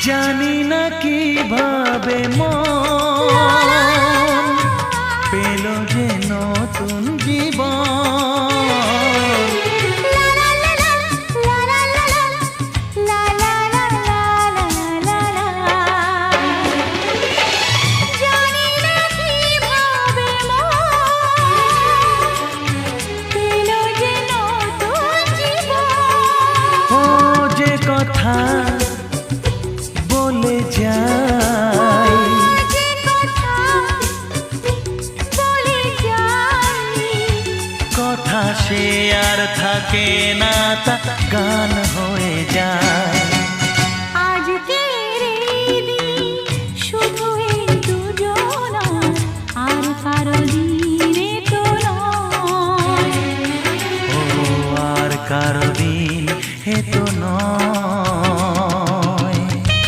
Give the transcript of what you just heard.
জানি না কিভাবে মন পেল যে নতুন জীবন। ও যে কথা বলে যাই, কথা সে আর থাকে না, তা গান হয়ে যায়।